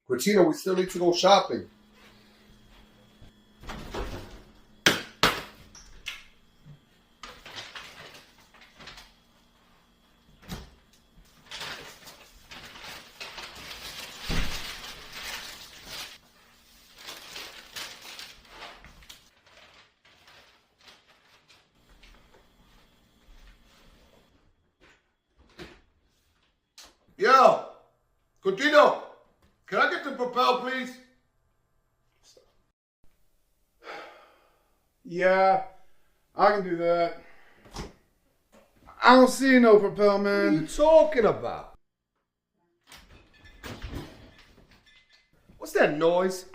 Quintino, we still need to go shopping. Yo, Quintino, can I get the Propel, please? Yeah, I can do that. I don't see no Propel, What are man. you talking about? What's that noise?